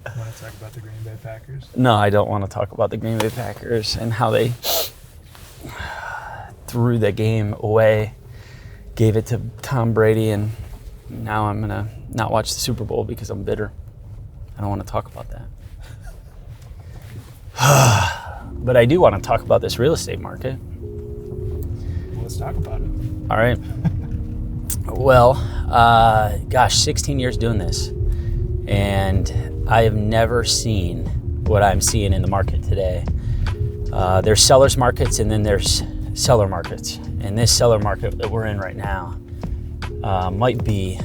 Want to talk about the Green Bay Packers? No, I don't want to talk about the Green Bay Packers and how they threw the game away, gave it to Tom Brady, and now I'm going to not watch the Super Bowl because I'm bitter. I don't want to talk about that. But I do want to talk about this real estate market. Well, let's talk about it. All right. Well, 16 years doing this, and I have never seen what I'm seeing in the market today. There's sellers markets and then there's seller markets. And this seller market that we're in right now might be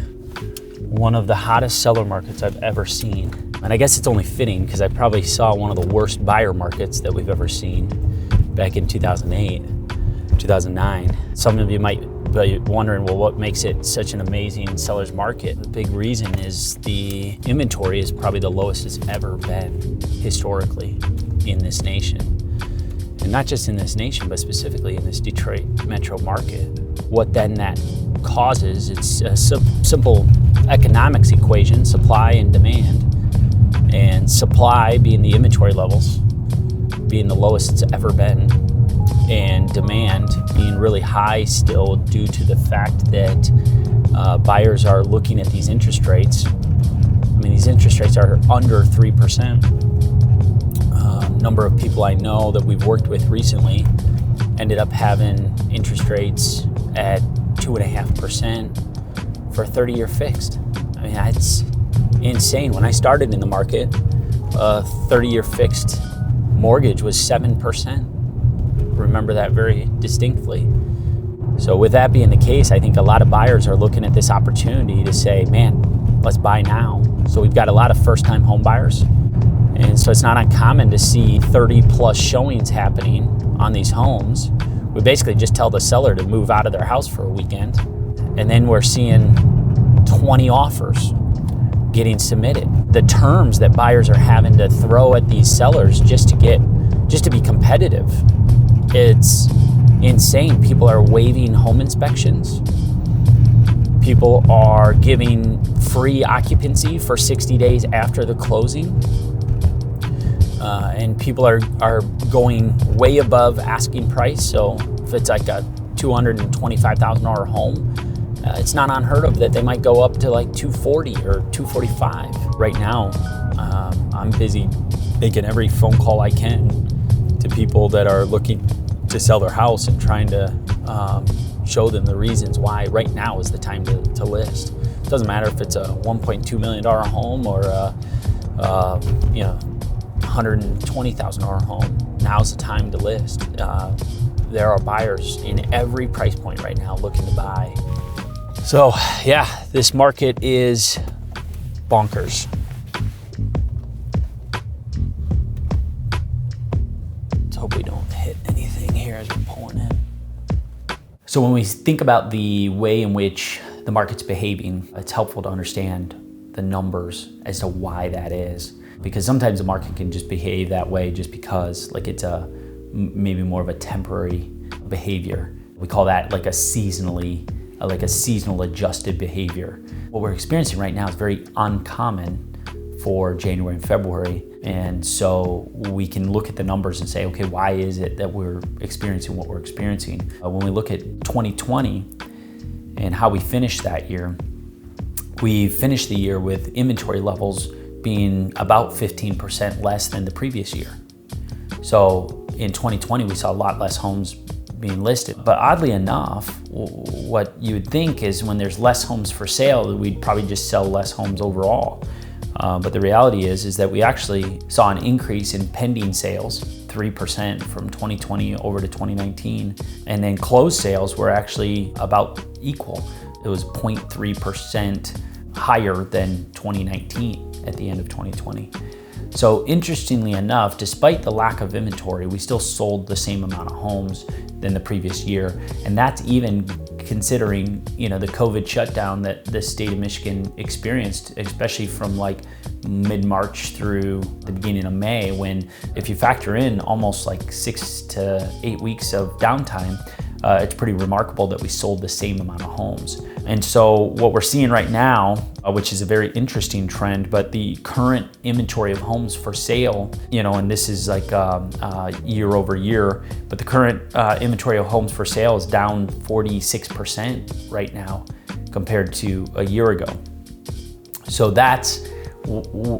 one of the hottest seller markets I've ever seen. And I guess it's only fitting because I probably saw one of the worst buyer markets that we've ever seen back in 2008, 2009. Some of you might be wondering, well, what makes it such an amazing seller's market? The big reason is the inventory is probably the lowest it's ever been historically in this nation. And not just in this nation, but specifically in this Detroit metro market. What then that causes, it's a simple economics equation, supply and demand. And supply being the inventory levels, being the lowest it's ever been, and demand being really high still due to the fact that buyers are looking at these interest rates. I mean, these interest rates are under 3%. Number of people I know that we've worked with recently ended up having interest rates at 2.5% for a 30-year fixed. I mean, that's insane. When I started in the market, a 30-year fixed mortgage was 7%. Remember that very distinctly. So with that being the case, I think a lot of buyers are looking at this opportunity to say, man, let's buy now. So we've got a lot of first-time home buyers. And so it's not uncommon to see 30 plus showings happening on these homes. We basically just tell the seller to move out of their house for a weekend. And then we're seeing 20 offers getting submitted. The terms that buyers are having to throw at these sellers just to be competitive, it's insane. People are waiving home inspections. People are giving free occupancy for 60 days after the closing. And people are going way above asking price. So if it's like a $225,000 home, it's not unheard of that they might go up to like $240,000 or $245,000. Right now, I'm busy making every phone call I can to people that are looking to sell their house and trying to show them the reasons why right now is the time to list. It doesn't matter if it's a $1.2 million home or a $120,000 home. Now's the time to list. There are buyers in every price point right now looking to buy. So yeah, this market is bonkers. Let's hope we don't hit anything here as we're pulling in. So when we think about the way in which the market's behaving, it's helpful to understand the numbers as to why that is. Because sometimes the market can just behave that way just because like it's maybe more of a temporary behavior. We call that like a seasonal adjusted behavior. What we're experiencing right now is very uncommon for January and February. And so we can look at the numbers and say, okay, why is it that we're experiencing what we're experiencing? When we look at 2020 and how we finished that year, we finished the year with inventory levels being about 15% less than the previous year. So in 2020, we saw a lot less homes being listed. But oddly enough, what you would think is when there's less homes for sale, we'd probably just sell less homes overall. But the reality is that we actually saw an increase in pending sales, 3% from 2020 over to 2019. And then closed sales were actually about equal. It was 0.3% higher than 2019 at the end of 2020. So interestingly enough, despite the lack of inventory, we still sold the same amount of homes than the previous year. And that's even considering, the COVID shutdown that the state of Michigan experienced, especially from like mid-March through the beginning of May, when if you factor in almost like 6 to 8 weeks of downtime, it's pretty remarkable that we sold the same amount of homes. And so what we're seeing right now which is a very interesting trend. But the current inventory of homes for sale, and this is like year over year, but the current inventory of homes for sale is down 46% right now compared to a year ago. So that's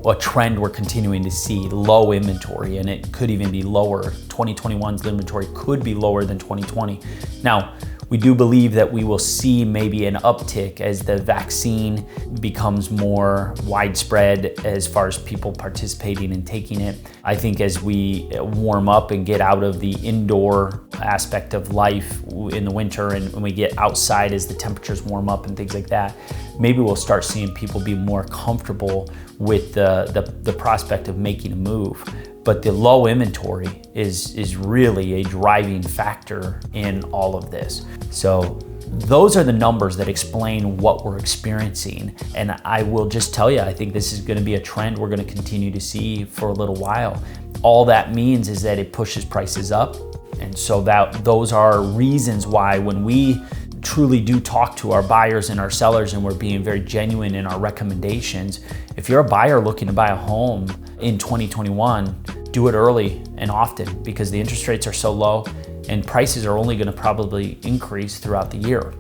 a trend we're continuing to see, low inventory, and it could even be lower. 2021's inventory could be lower than 2020. Now, we do believe that we will see maybe an uptick as the vaccine becomes more widespread as far as people participating and taking it. I think as we warm up and get out of the indoor aspect of life in the winter and when we get outside as the temperatures warm up and things like that, maybe we'll start seeing people be more comfortable with the prospect of making a move. But the low inventory is really a driving factor in all of this. So those are the numbers that explain what we're experiencing. And I will just tell you, I think this is gonna be a trend we're gonna continue to see for a little while. All that means is that it pushes prices up. And so those are reasons why when we truly do talk to our buyers and our sellers and we're being very genuine in our recommendations, if you're a buyer looking to buy a home in 2021, do it early and often because the interest rates are so low and prices are only going to probably increase throughout the year.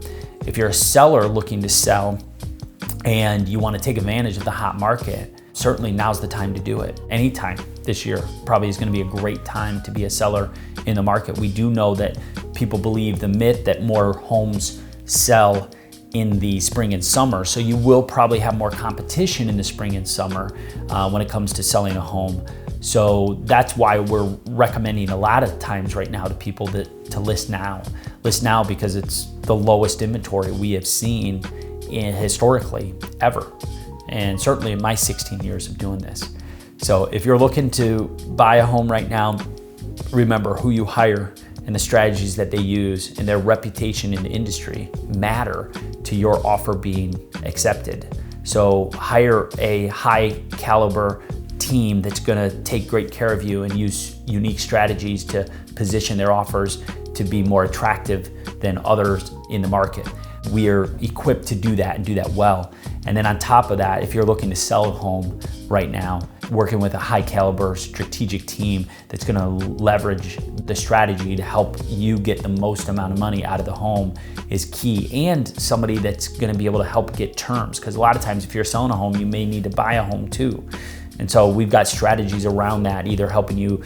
If you're a seller looking to sell and you want to take advantage of the hot market, certainly now's the time to do it. Anytime this year probably is going to be a great time to be a seller in the market. We do know that people believe the myth that more homes sell in the spring and summer. So you will probably have more competition in the spring and summer when it comes to selling a home. So that's why we're recommending a lot of times right now to people to list now. List now because it's the lowest inventory we have seen historically ever. And certainly in my 16 years of doing this. So if you're looking to buy a home right now, remember who you hire and the strategies that they use and their reputation in the industry matter to your offer being accepted. So hire a high caliber team that's gonna take great care of you and use unique strategies to position their offers to be more attractive than others in the market. We are equipped to do that and do that well. And then on top of that, if you're looking to sell a home right now, working with a high caliber strategic team that's gonna leverage the strategy to help you get the most amount of money out of the home is key. And somebody that's gonna be able to help get terms. Because a lot of times if you're selling a home, you may need to buy a home too. And so we've got strategies around that, either helping you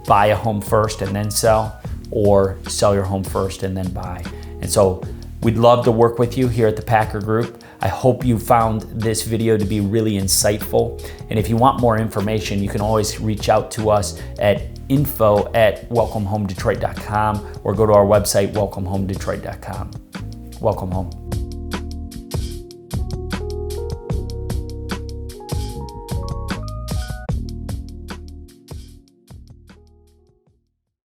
buy a home first and then sell, or sell your home first and then buy. And so we'd love to work with you here at the Packer Group. I hope you found this video to be really insightful. And if you want more information, you can always reach out to us at info@welcomehomedetroit.com or go to our website, welcomehomedetroit.com. Welcome home.